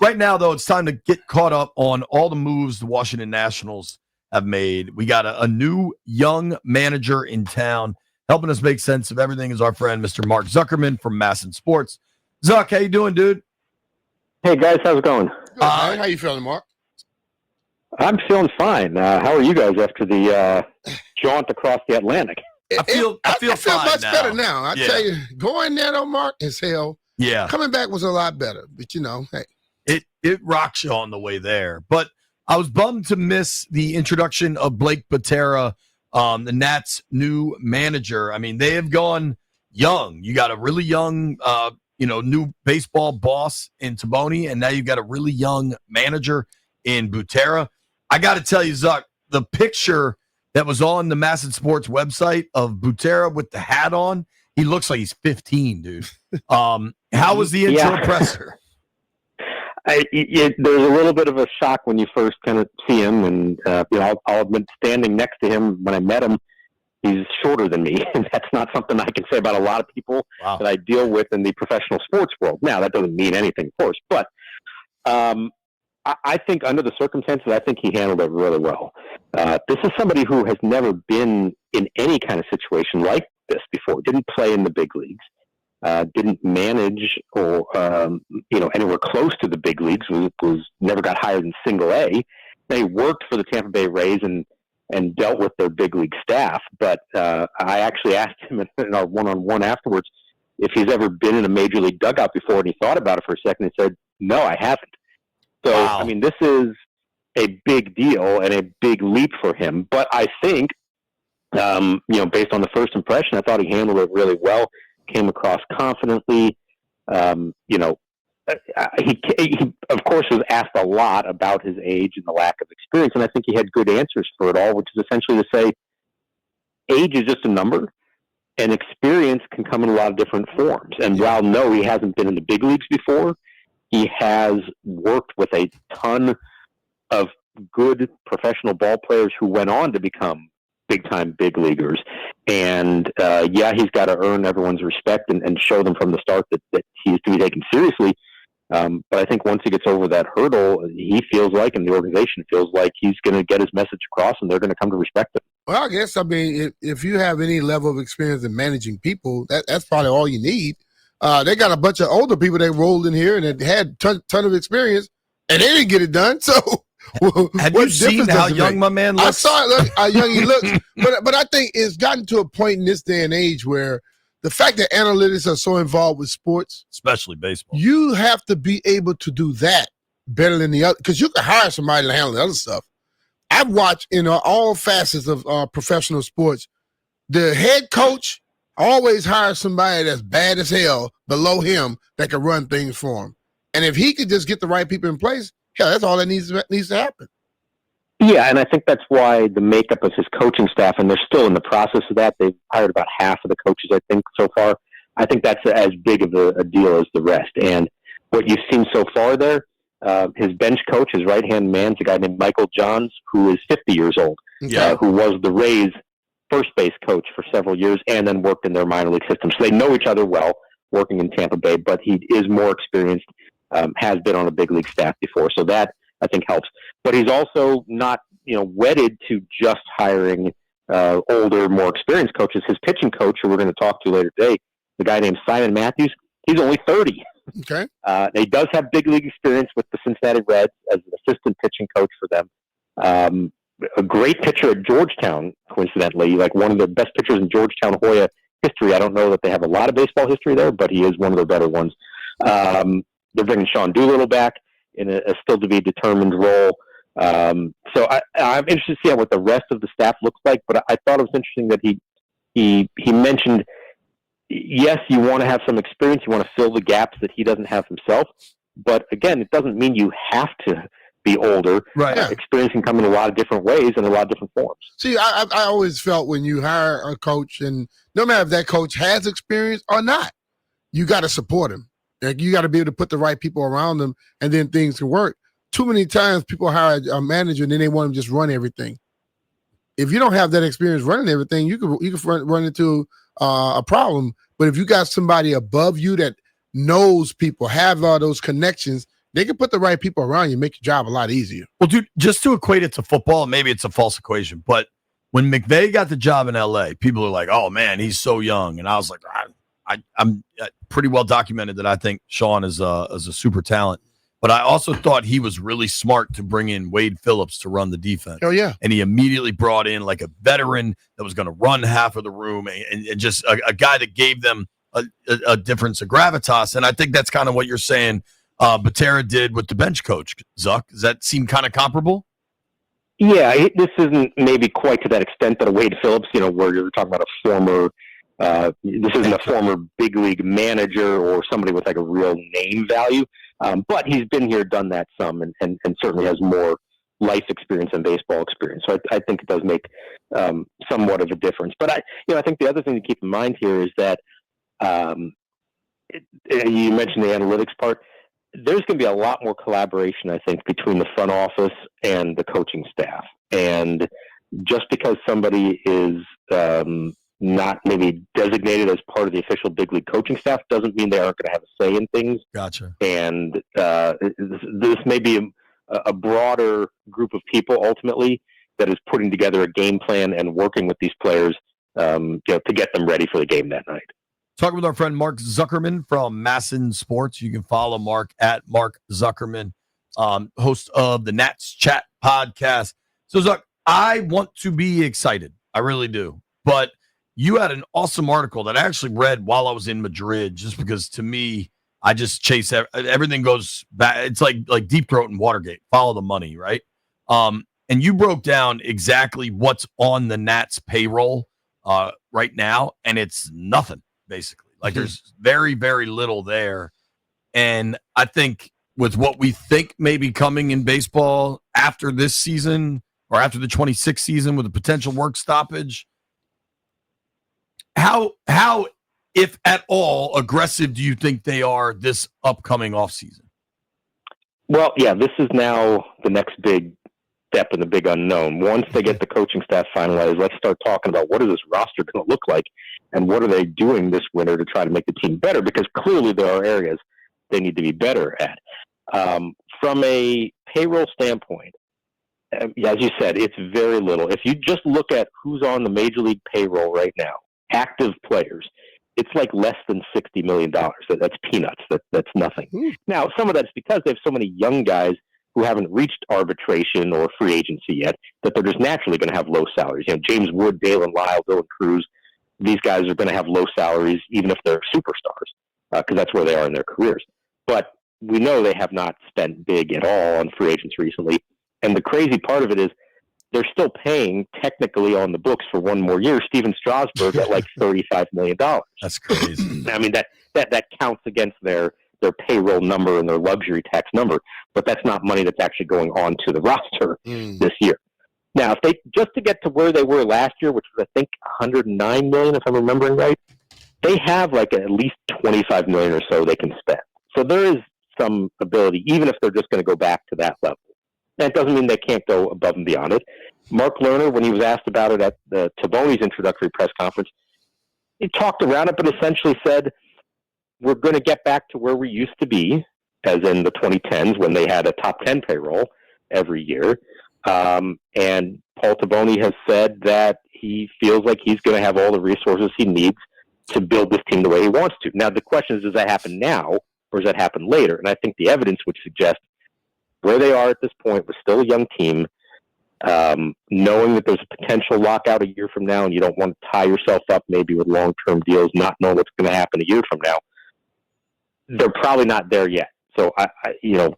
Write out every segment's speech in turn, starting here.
Right now, though, it's time to get caught up on all the moves the Washington Nationals have made. We got a new young manager in town. Helping us make sense of everything is our friend, Mr. Mark Zuckerman from MASN Sports. Zuck, how you doing, dude? Hey, guys. How's it going? Good, man. How you feeling, Mark? I'm feeling fine. How are you guys after the jaunt across the Atlantic? I feel fine much now. better now. I tell you, going there, though, Mark, is hell. Yeah. Coming back was a lot better. But, hey. It rocks you on the way there. But I was bummed to miss the introduction of Blake Butera, the Nats' new manager. I mean, they have gone young. You got a really young, new baseball boss in Taboni, and now you've got a really young manager in Butera. I got to tell you, Zuck, the picture that was on the MASN Sports website of Butera with the hat on, he looks like he's 15, dude. How was the intro presser? There's a little bit of a shock when you first kind of see him, and I'll admit, standing next to him when I met him, he's shorter than me, and that's not something I can say about a lot of people that I deal with in the professional sports world. Now, that doesn't mean anything, of course, but I think under the circumstances, I think he handled it really well. This is somebody who has never been in any kind of situation like this before, didn't play in the big leagues. Didn't manage or anywhere close to the big leagues. Was never got higher than single A. They worked for the Tampa Bay Rays and dealt with their big league staff. But I actually asked him in our one-on-one afterwards if he's ever been in a major league dugout before, and he thought about it for a second and said, "No, I haven't." So I mean, this is a big deal and a big leap for him. But I think, based on the first impression, I thought he handled it really well. Came across confidently. He of course was asked a lot about his age and the lack of experience, and I think he had good answers for it all, which is essentially to say age is just a number, and experience can come in a lot of different forms. And while no, he hasn't been in the big leagues before, he has worked with a ton of good professional ball players who went on to become big-time big leaguers. And, he's got to earn everyone's respect and show them from the start that he's to be taken seriously. But I think once he gets over that hurdle, he feels like, and the organization feels like, he's going to get his message across, and they're going to come to respect him. Well, I guess, if you have any level of experience in managing people, that's probably all you need. They got a bunch of older people that rolled in here and had ton of experience, and they didn't get it done. So have you seen how young my man looks? I saw how young he looks, but I think it's gotten to a point in this day and age where the fact that analytics are so involved with sports, especially baseball, you have to be able to do that better than the other, because you can hire somebody to handle the other stuff. I've watched in all facets of professional sports, the head coach always hires somebody that's bad as hell below him that can run things for him. And if he could just get the right people in place, that's all that needs to happen. Yeah, and I think that's why the makeup of his coaching staff, and they're still in the process of that. They've hired about half of the coaches, I think, so far. I think that's as big of a deal as the rest. And what you've seen so far there, his bench coach, his right-hand man, is a guy named Michael Johns, who is 50 years old, who was the Rays' first base coach for several years and then worked in their minor league system. So they know each other well, working in Tampa Bay, but he is more experienced, has been on a big league staff before. So that, I think, helps. But he's also not, wedded to just hiring older, more experienced coaches. His pitching coach, who we're going to talk to later today, the guy named Simon Matthews, he's only 30. Okay. He does have big league experience with the Cincinnati Reds as an assistant pitching coach for them. A great pitcher at Georgetown, coincidentally, like one of the best pitchers in Georgetown Hoya history. I don't know that they have a lot of baseball history there, but he is one of the better ones. They're bringing Sean Doolittle back in a still to be determined role. So I'm interested to see what the rest of the staff looks like, but I thought it was interesting that he mentioned, yes, you want to have some experience, you want to fill the gaps that he doesn't have himself, but again, it doesn't mean you have to be older. Right. Experience can come in a lot of different ways and a lot of different forms. See, I always felt when you hire a coach, and no matter if that coach has experience or not, you got to support him. Like, you got to be able to put the right people around them, and then things can work. Too many times people hire a manager and then they want him to just run everything. If you don't have that experience running everything, you can run into a problem. But if you got somebody above you that knows people, have all those connections, They can put the right people around you, make your job a lot easier. Well, dude, just to equate it to football, maybe it's a false equation, but when McVay got the job in LA, people are like, "Oh man, he's so young," and I was like, "I'm pretty well documented that I think Sean is a super talent." But I also thought he was really smart to bring in Wade Phillips to run the defense. Oh, yeah. And he immediately brought in like a veteran that was going to run half of the room and just a guy that gave them a difference of gravitas. And I think that's kind of what you're saying Butera did with the bench coach, Zuck. Does that seem kind of comparable? Yeah, this isn't maybe quite to that extent that a Wade Phillips, where you're talking about a former this isn't a former big league manager or somebody with like a real name value. But he's been here, done that some, and certainly has more life experience and baseball experience. So I think it does make somewhat of a difference. But I think the other thing to keep in mind here is that you mentioned the analytics part. There's going to be a lot more collaboration, I think, between the front office and the coaching staff. And just because somebody is not maybe designated as part of the official big league coaching staff doesn't mean they aren't going to have a say in things. Gotcha. And this may be a broader group of people ultimately that is putting together a game plan and working with these players to get them ready for the game that night. Talking with our friend Mark Zuckerman from MASN Sports. You can follow Mark at Mark Zuckerman, host of the Nats Chat podcast. So, Zuck, I want to be excited. I really do. But you had an awesome article that I actually read while I was in Madrid, just because to me, I just chase everything goes back. It's like Deep Throat and Watergate. Follow the money, right? And you broke down exactly what's on the Nats payroll right now, and it's nothing, basically. Like there's very, very little there. And I think with what we think may be coming in baseball after this season or after the 26th season with a potential work stoppage, how, if at all, aggressive do you think they are this upcoming offseason? Well, yeah, this is now the next big step in the big unknown. Once they get the coaching staff finalized, let's start talking about what is this roster going to look like and what are they doing this winter to try to make the team better, because clearly there are areas they need to be better at. From a payroll standpoint, as you said, it's very little. If you just look at who's on the major league payroll right now, active players, it's like less than $60 million. That's peanuts. That's nothing. Now, some of that's because they have so many young guys who haven't reached arbitration or free agency yet that they're just naturally going to have low salaries. James Wood, Dalen Lyle, Dylan Cruz, these guys are going to have low salaries even if they're superstars because that's where they are in their careers. But we know they have not spent big at all on free agents recently. And the crazy part of it is they're still paying technically on the books for one more year Steven Strasburg at like $35 million. That's crazy. I mean, that counts against their payroll number and their luxury tax number, but that's not money that's actually going on to the roster this year. Now, if they just to get to where they were last year, which was I think $109 million, if I'm remembering right, they have like at least $25 million or so they can spend. So there is some ability, even if they're just going to go back to that level. That doesn't mean they can't go above and beyond it. Mark Lerner, when he was asked about it at the Taboni's introductory press conference, he talked around it, but essentially said, we're going to get back to where we used to be, as in the 2010s when they had a top 10 payroll every year. And Paul Taboni has said that he feels like he's going to have all the resources he needs to build this team the way he wants to. Now, the question is, does that happen now or does that happen later? And I think the evidence would suggest where they are at this point with still a young team, knowing that there's a potential lockout a year from now and you don't want to tie yourself up maybe with long-term deals, not knowing what's going to happen a year from now, they're probably not there yet. So,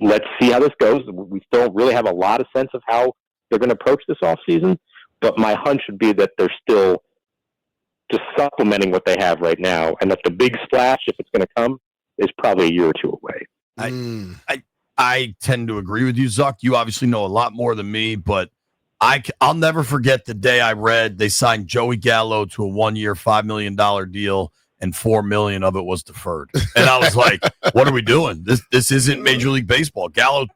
let's see how this goes. We still don't really have a lot of sense of how they're going to approach this offseason, but my hunch would be that they're still just supplementing what they have right now, and that the big splash, if it's going to come, is probably a year or two away. I tend to agree with you, Zuck. You obviously know a lot more than me, but I'll never forget the day I read they signed Joey Gallo to a 1-year, $5 million deal, and $4 million of it was deferred. And I was like, what are we doing? This isn't Major League Baseball. Gallo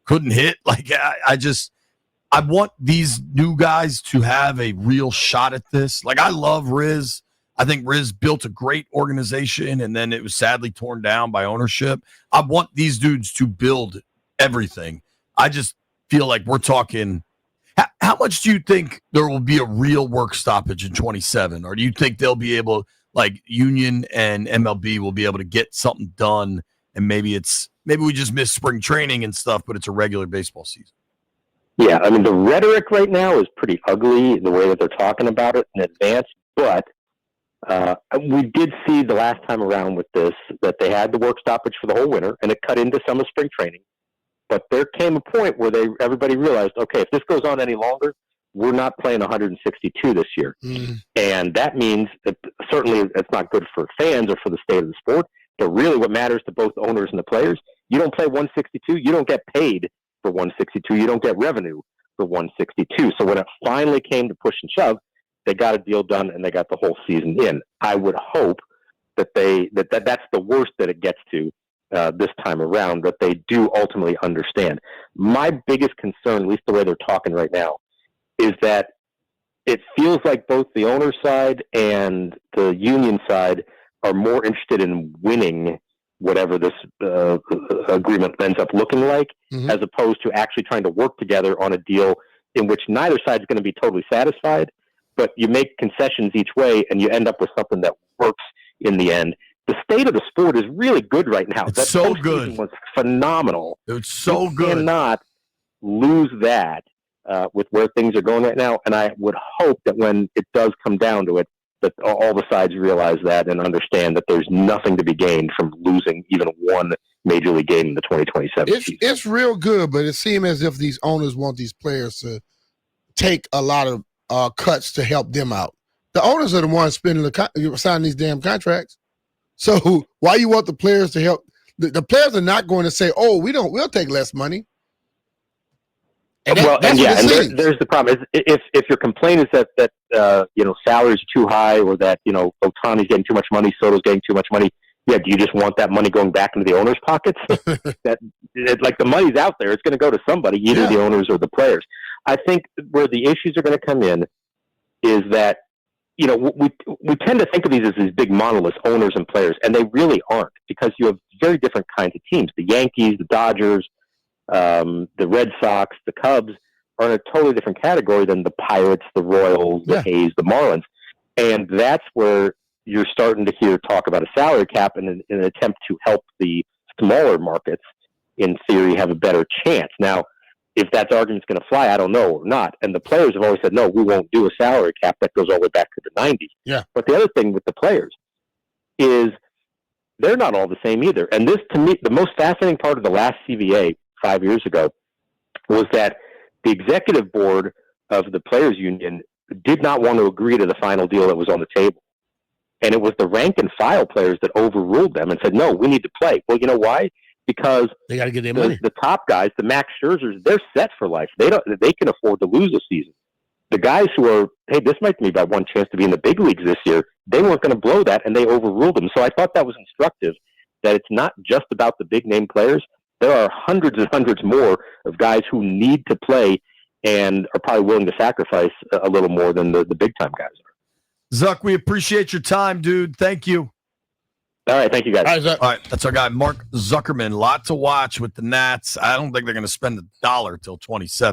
couldn't hit. Like, I want these new guys to have a real shot at this. Like, I love Riz. I think Riz built a great organization, and then it was sadly torn down by ownership. I want these dudes to build everything. I just feel like we're talking. How much do you think there will be a real work stoppage in 27? Or do you think they'll be able, like Union and MLB will be able to get something done, and maybe we just miss spring training and stuff, but it's a regular baseball season? Yeah, I mean, the rhetoric right now is pretty ugly, the way that they're talking about it in advance, but we did see the last time around with this that they had the work stoppage for the whole winter, and it cut into some of spring training. But there came a point where everybody realized, okay, if this goes on any longer, we're not playing 162 this year. And that means that certainly it's not good for fans or for the state of the sport, but really what matters to both owners and the players, you don't play 162, you don't get paid for 162, you don't get revenue for 162. So when it finally came to push and shove, they got a deal done and they got the whole season in. I would hope that that's the worst that it gets to this time around, that they do ultimately understand. My biggest concern, at least the way they're talking right now, is that it feels like both the owner side and the union side are more interested in winning whatever this agreement ends up looking like, as opposed to actually trying to work together on a deal in which neither side is going to be totally satisfied, but you make concessions each way and you end up with something that works in the end. The state of the sport is really good right now. It's so good. Was phenomenal. It's so you good. Cannot lose that with where things are going right now. And I would hope that when it does come down to it, that all the sides realize that and understand that there's nothing to be gained from losing even one major league game in the 2027 season. It's real good, but it seems as if these owners want these players to take a lot of cuts to help them out. The owners are the ones signing these damn contracts. So why you want the players to help? The players are not going to say, "Oh, we'll take less money." And there's the problem. Is if your complaint is that salaries are too high, or that Ohtani's getting too much money, Soto's getting too much money. Yeah, do you just want that money going back into the owners' pockets? Like the money's out there, it's going to go to somebody, either the owners or the players. I think where the issues are going to come in is that we tend to think of these as these big monoliths, owners and players, and they really aren't, because you have very different kinds of teams. The Yankees, the Dodgers, the Red Sox, the Cubs are in a totally different category than the Pirates, the Royals, the A's, the Marlins. And that's where you're starting to hear talk about a salary cap in an attempt to help the smaller markets, in theory, have a better chance. Now, if that argument's going to fly, I don't know, or not. And the players have always said, no, we won't do a salary cap that goes all the way back to the 90s. Yeah. But the other thing with the players is they're not all the same either. And this, to me, the most fascinating part of the last CBA 5 years ago was that the executive board of the players union did not want to agree to the final deal that was on the table. And it was the rank and file players that overruled them and said, no, we need to play. Well, you know why? Because they got to get their money. The top guys, the Max Scherzers, they're set for life. They can afford to lose a season. The guys who are, hey, this might be my one chance to be in the big leagues this year, they weren't going to blow that, and they overruled them. So I thought that was instructive, that it's not just about the big name players. There are hundreds and hundreds more of guys who need to play and are probably willing to sacrifice a little more than the big time guys are. Zuck, we appreciate your time, dude. Thank you. All right, thank you, guys. All right, that's our guy, Mark Zuckerman. Lot to watch with the Nats. I don't think they're going to spend $1 till 27.